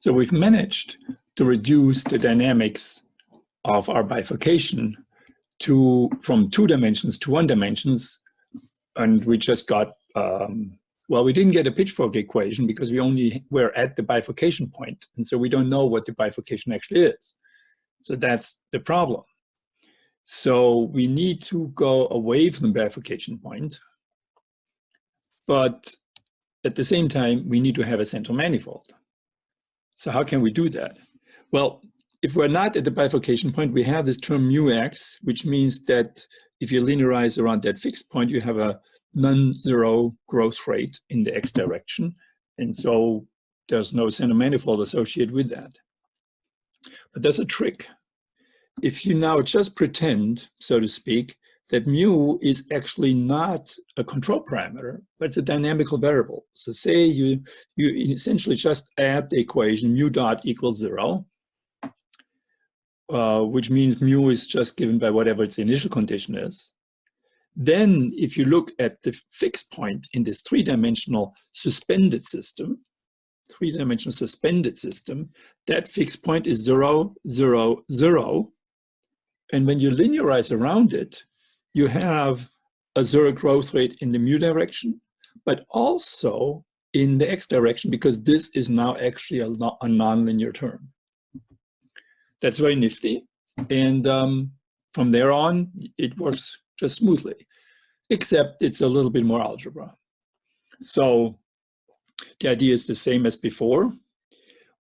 So we've managed to reduce the dynamics of our bifurcation from 2 dimensions to 1 dimensions, and we just got, well, we didn't get a pitchfork equation because we only were at the bifurcation point, and so we don't know what the bifurcation actually is. So that's the problem. So we need to go away from the bifurcation point, but at the same time, we need to have a central manifold. So how can we do that? Well, if we're not at the bifurcation point, we have this term mu x, which means that if you linearize around that fixed point, you have a non-zero growth rate in the x direction. And so there's no central manifold associated with that. But there's a trick. If you now just pretend, so to speak, that mu is actually not a control parameter, but it's a dynamical variable. So say you essentially just add the equation mu dot equals 0, which means mu is just given by whatever its initial condition is. Then if you look at the fixed point in this three-dimensional suspended system, that fixed point is 0, 0, 0. And when you linearize around it, you have a 0 growth rate in the mu direction, but also in the x direction, because this is now actually a nonlinear term. That's very nifty. And from there on, it works just smoothly, except it's a little bit more algebra. So the idea is the same as before.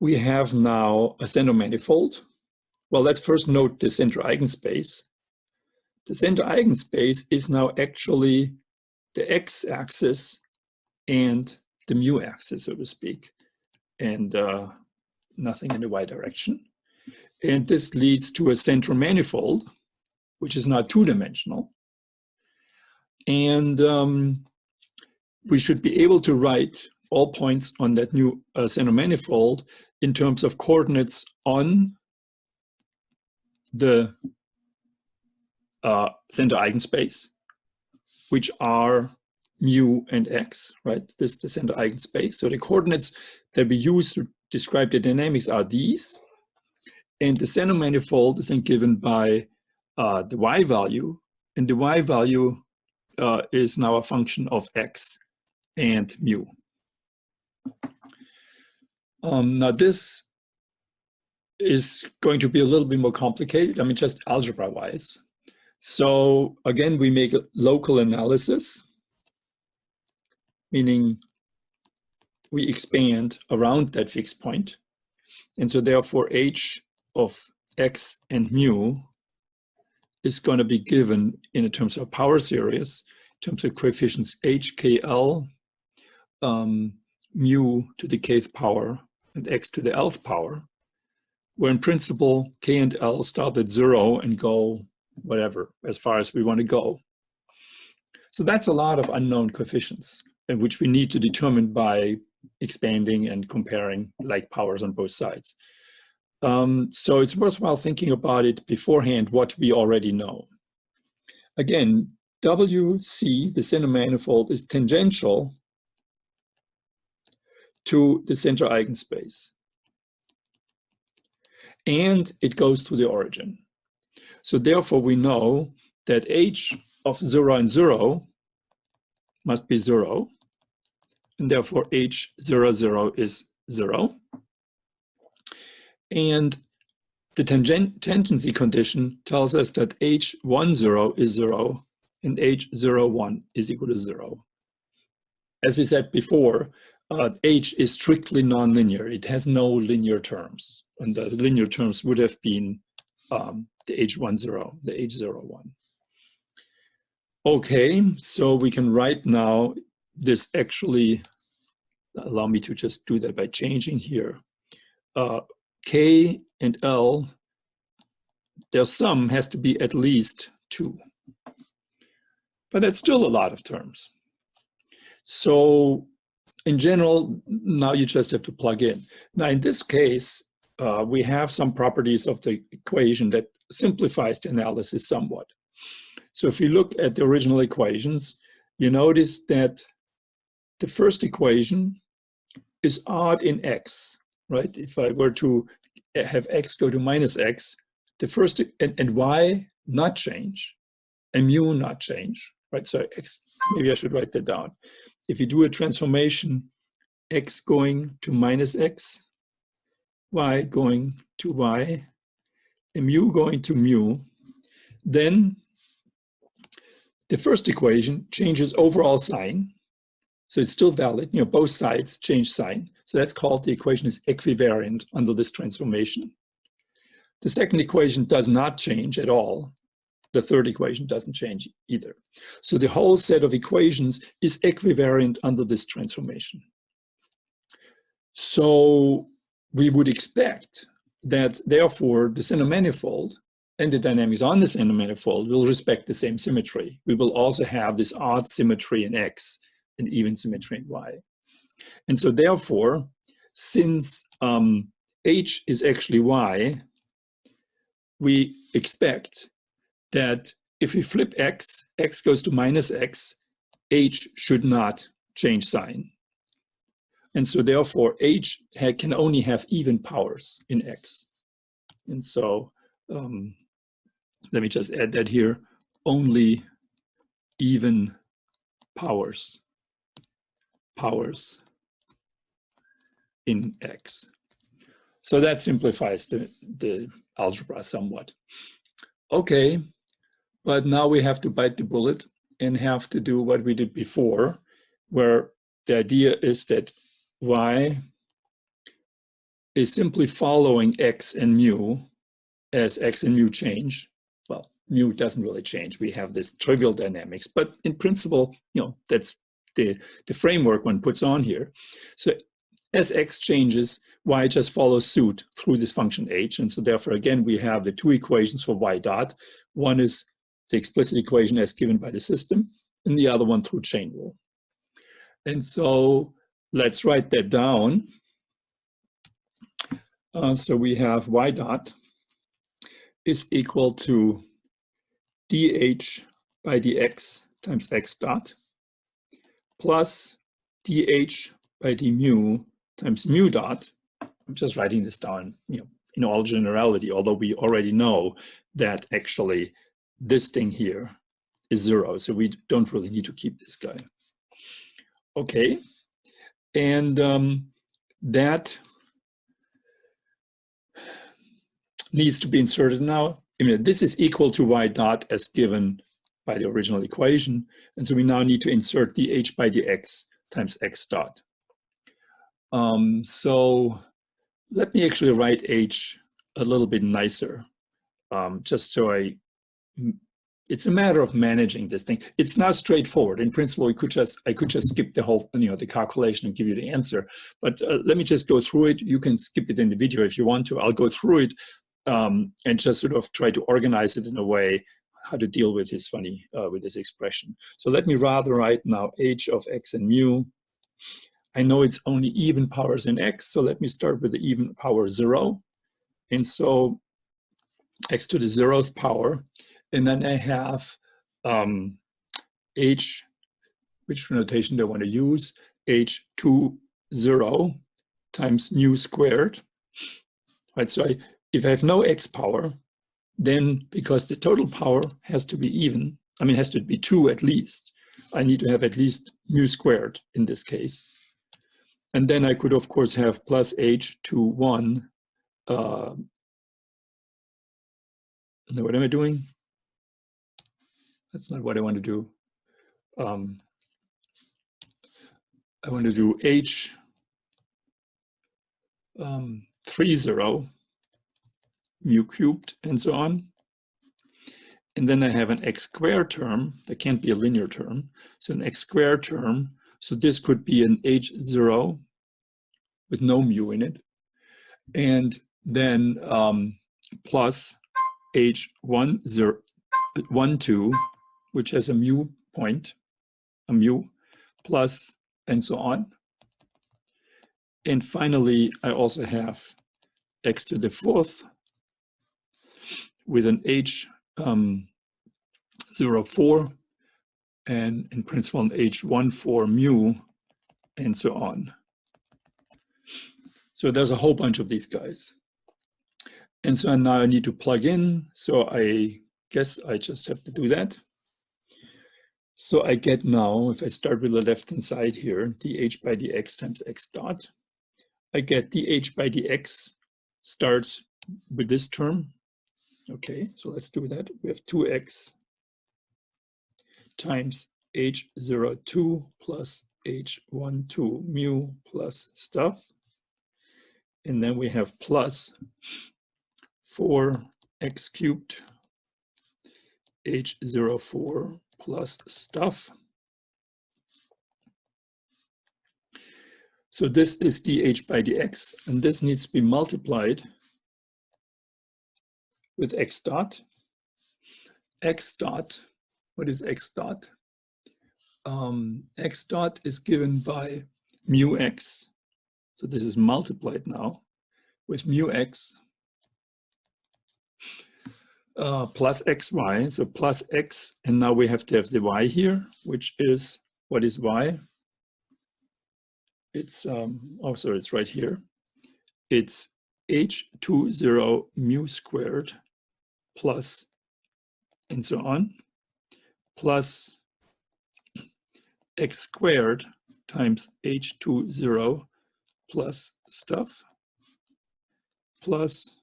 We have now a central manifold. Well, let's first note the central eigenspace. The central eigenspace is now actually the x-axis and the mu axis, so to speak, and nothing in the y direction. And this leads to a central manifold, which is now 2-dimensional. And we should be able to write all points on that new central manifold in terms of coordinates on the central eigenspace, which are mu and x, right? This is the central eigenspace. So the coordinates that we use to describe the dynamics are these. And the central manifold is then given by the y value. And the y value is now a function of x and mu. Now this is going to be a little bit more complicated, I mean, just algebra-wise. So again, we make a local analysis, meaning we expand around that fixed point. And so therefore, h of x and mu is going to be given in terms of power series, in terms of coefficients h, k, l, mu to the kth power, and x to the lth power, where in principle, k and l start at 0 and go whatever, as far as we want to go. So that's a lot of unknown coefficients, which we need to determine by expanding and comparing like powers on both sides. So it's worthwhile thinking about it beforehand, what we already know. Again, WC, the central manifold, is tangential to the central eigenspace. And it goes to the origin. So therefore, we know that h of 0 and 0 must be 0. And therefore, h 0, 0 is 0. And the tangency condition tells us that h 1, 0 is 0 and h 0, 1 is equal to 0. As we said before, h is strictly nonlinear. It has no linear terms. And the linear terms would have been the h10, the h01. Okay, so we can write now this actually, allow me to just do that by changing here. K and L, their sum has to be at least 2. But that's still a lot of terms. So in general, now you just have to plug in. Now in this case, we have some properties of the equation that simplifies the analysis somewhat. So if you look at the original equations, you notice that the first equation is odd in x, right? If I were to have x go to minus x, the first, and y not change, and mu not change, right? So x, maybe I should write that down. If you do a transformation, x going to minus x, y going to y, and mu going to mu, then the first equation changes overall sign. So it's still valid, you know, both sides change sign. So that's called, the equation is equivariant under this transformation. The second equation does not change at all. The third equation doesn't change either. So the whole set of equations is equivariant under this transformation. So we would expect that, therefore, the Zener manifold and the dynamics on the Zener manifold will respect the same symmetry. We will also have this odd symmetry in X and even symmetry in Y. And so therefore, since H is actually Y, we expect that if we flip X, X goes to minus X, H should not change sign. And so therefore, H can only have even powers in X. And so let me just add that here, only even powers in X. So that simplifies the algebra somewhat. Okay, but now we have to bite the bullet and have to do what we did before, where the idea is that Y is simply following X and mu as X and mu change. Well, mu doesn't really change. We have this trivial dynamics, but in principle, you know, that's the framework one puts on here. So as X changes, Y just follows suit through this function H. And so therefore, again, we have the two equations for Y dot. One is the explicit equation as given by the system, and the other one through chain rule. And so let's write that down. So we have Y dot is equal to dH by dx times x dot plus dH by d mu times mu dot. I'm just writing this down, you know, in all generality, although we already know that actually this thing here is 0, so we don't really need to keep this guy. Okay, and that needs to be inserted now. I mean, this is equal to Y dot as given by the original equation, and so we now need to insert dH by dx times x dot. So let me actually write H a little bit nicer, just so it's a matter of managing this thing. It's not straightforward. In principle, I could just skip the whole, you know, the calculation and give you the answer. But let me just go through it. You can skip it in the video if you want to. I'll go through it and just sort of try to organize it in a way how to deal with this funny, with this expression. So let me rather write now H of x and mu. I know it's only even powers in X, so let me start with the even power 0. And so x to the 0th power, and then I have H, which notation do I want to use? H 2 0 times mu squared, right? So if I have no X power, then because the total power has to be even, I mean, has to be 2 at least, I need to have at least mu squared in this case. And then I could, of course, have plus H to 1. What am I doing? That's not what I want to do. I want to do H 30 mu cubed and so on. And then I have an x squared term. That can't be a linear term. So an x squared term. So this could be an H0 with no mu in it. And then plus H1 2, which has a mu point, a mu, plus, and so on. And finally, I also have x to the 4th with an H04 and in principle an H14 mu, and so on. So there's a whole bunch of these guys. And so now I need to plug in. So I guess I just have to do that. So I get now, if I start with the left-hand side here, dh by dx times x dot. I get dh by dx starts with this term. Okay, so let's do that. We have 2x times h02 plus h12 mu plus stuff. And then we have plus 4x cubed h04 plus stuff. So this is dh by dx, and this needs to be multiplied with x dot. X dot, what is x dot? X dot is given by mu x. So this is multiplied now with mu x plus xy, so plus x, and now we have to have the y here, which is, what is y? It's, oh, sorry, it's right here. It's h20 mu squared plus, and so on, plus x squared times h20 plus stuff, plus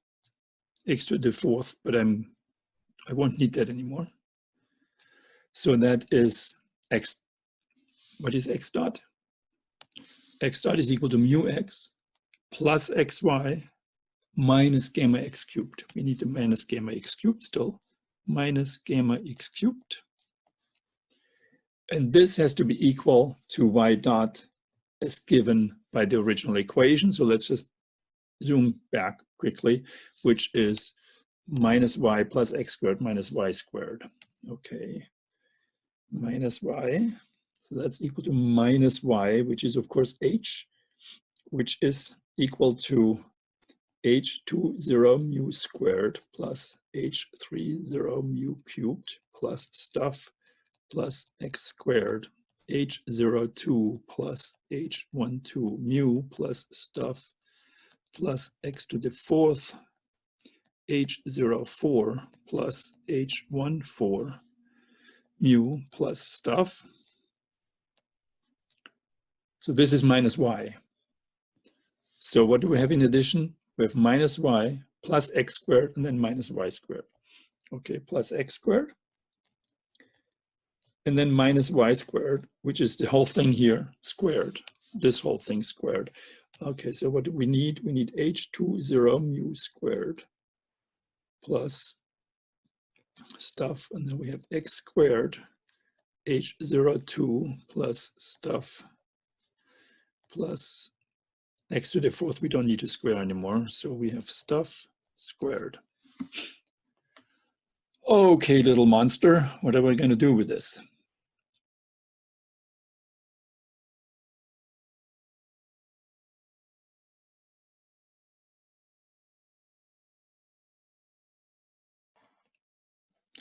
x to the fourth, but I won't need that anymore. So that is x, what is x dot? X dot is equal to mu x plus xy minus gamma x cubed. We need the minus gamma x cubed still, minus gamma x cubed. And this has to be equal to y dot as given by the original equation. So let's just zoom back quickly, which is minus y plus x squared minus y squared. Okay, minus y. So that's equal to minus y, which is of course h, which is equal to h20 mu squared plus h30 mu cubed plus stuff plus x squared h02 plus h12 mu plus stuff plus x to the fourth h04 plus h14 mu plus stuff. So this is minus y. So what do we have in addition? We have minus y plus x squared and then minus y squared. Okay, plus x squared. And then minus y squared, which is the whole thing here squared, this whole thing squared. Okay, so what do we need? We need h20 mu squared plus stuff, and then we have x squared h02 plus stuff plus x to the fourth. We don't need to square anymore, so we have stuff squared. Okay, little monster, what are we going to do with this?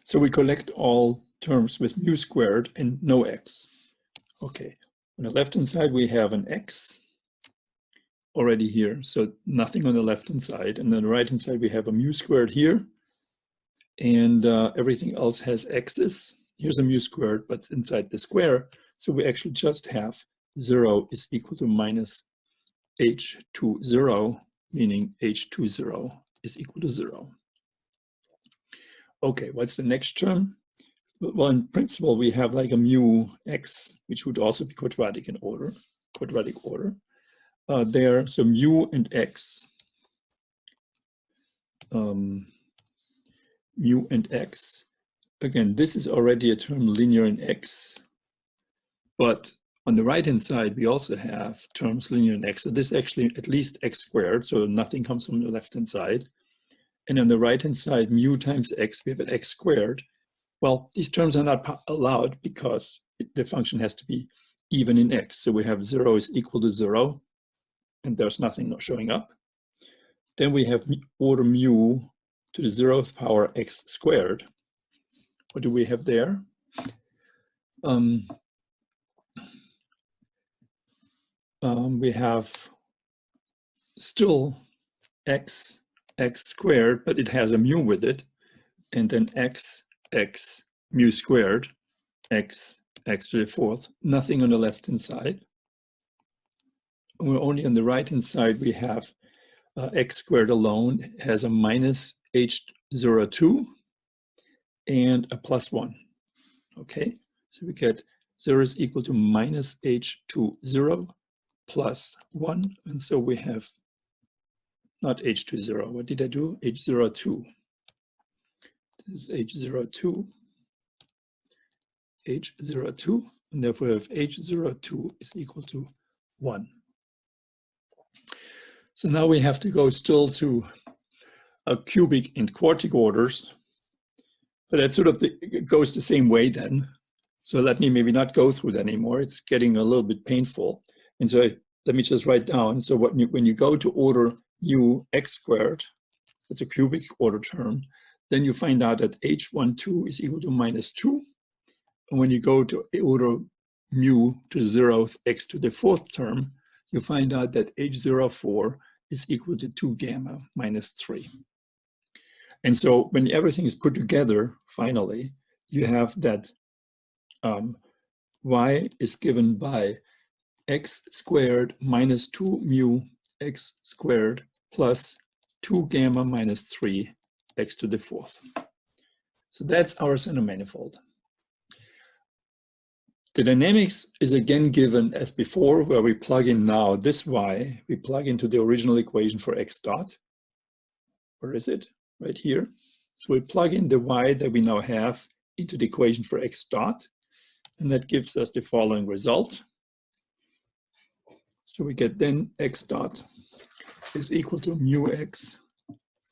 So we collect all terms with mu squared and no x. Okay, on the left-hand side, we have an x already here, so nothing on the left-hand side. And on the right-hand side, we have a mu squared here, and everything else has x's. Here's a mu squared, but it's inside the square. So we actually just have 0 is equal to minus h20, meaning h20 is equal to 0. Okay, what's the next term? Well, in principle, we have like a mu x, which would also be quadratic in order, there. So mu and x, mu and x. Again, this is already a term linear in x, but on the right-hand side, we also have terms linear in x. So this is actually at least x squared, so nothing comes from the left-hand side. And on the right-hand side, mu times x, we have an x squared. Well, these terms are not allowed because the function has to be even in x. So we have 0 is equal to 0, and there's nothing showing up. Then we have order mu to the 0th power x squared. What do we have there? We have still x squared, but it has a mu with it, and then x mu squared, x to the fourth, nothing on the left-hand side. We're only on the right-hand side, we have x squared alone has a minus h02 and a plus 1. Okay, so we get 0 is equal to minus h20 plus 1. And so we have not h20. What did I do? h02. This is h02. h02. And therefore, we have h02 is equal to 1. So now we have to go still to cubic and quartic orders. But that sort of goes the same way then. So let me maybe not go through that anymore. It's getting a little bit painful. And so let me just write down. So when you go to order mu x squared, that's a cubic order term, then you find out that h12 is equal to minus 2. And when you go to order mu to the 0th x to the 4th term, you find out that h04 is equal to 2 gamma minus 3. And so when everything is put together, finally, you have that y is given by x squared minus 2 mu x squared plus 2 gamma minus 3 x to the 4th. So that's our center manifold. The dynamics is again given as before, where we plug in now this y, we plug into the original equation for x dot. Where is it? Right here. So we plug in the y that we now have into the equation for x dot, and that gives us the following result. So we get then x dot is equal to mu x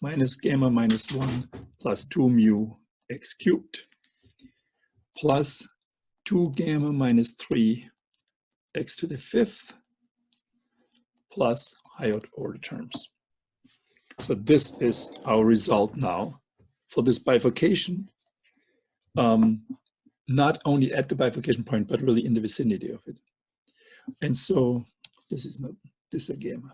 minus gamma minus 1 plus 2 mu x cubed plus 2 gamma minus 3 x to the 5th plus higher order terms. So this is our result now for this bifurcation, not only at the bifurcation point, but really in the vicinity of it. And so this is not this a gamma.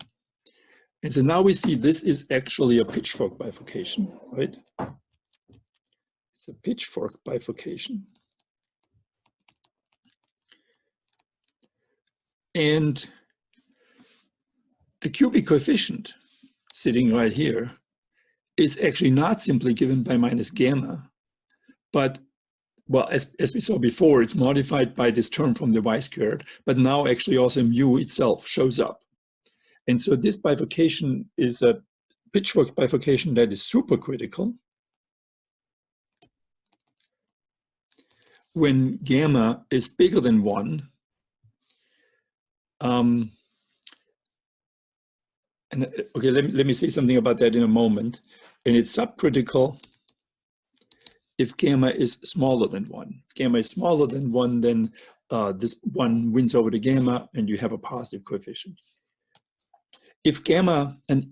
And so now we see this is actually a pitchfork bifurcation, right? It's a pitchfork bifurcation. And the cubic coefficient sitting right here is actually not simply given by minus gamma, but, well, as we saw before, it's modified by this term from the y squared, but now actually also mu itself shows up. And so this bifurcation is a pitchfork bifurcation that is supercritical when gamma is bigger than 1. And okay, let me say something about that in a moment. And it's subcritical if gamma is smaller than 1. If gamma is smaller than 1, then this 1 wins over the gamma and you have a positive coefficient. If gamma, and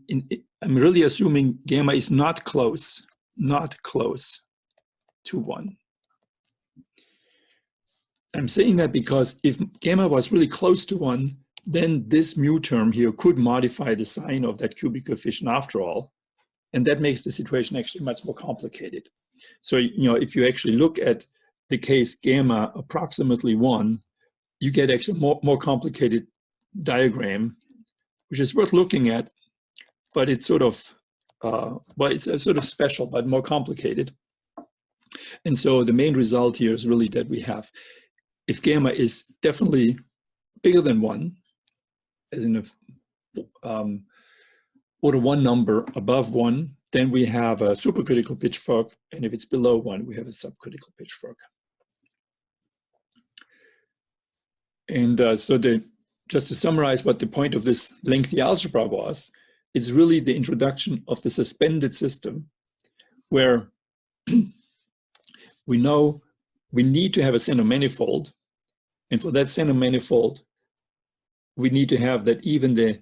I'm really assuming gamma is not close to 1. I'm saying that because if gamma was really close to 1, then this mu term here could modify the sign of that cubic coefficient after all. And that makes the situation actually much more complicated. So, if you actually look at the case gamma approximately 1, you get actually more complicated diagram, which is worth looking at, but it's sort of, well, it's a sort of special, but more complicated. And so the main result here is really that we have, if gamma is definitely bigger than 1, as in order 1 number above 1, then we have a supercritical pitchfork, and if it's below 1, we have a subcritical pitchfork. And just to summarize what the point of this lengthy algebra was, it's really the introduction of the suspended system, where we know we need to have a center manifold, and for that center manifold, we need to have that even the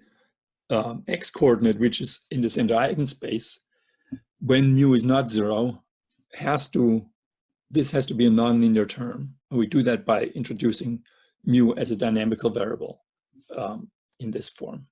x coordinate, which is in the center eigenspace, when mu is not 0, this has to be a nonlinear term. And we do that by introducing mu as a dynamical variable in this form.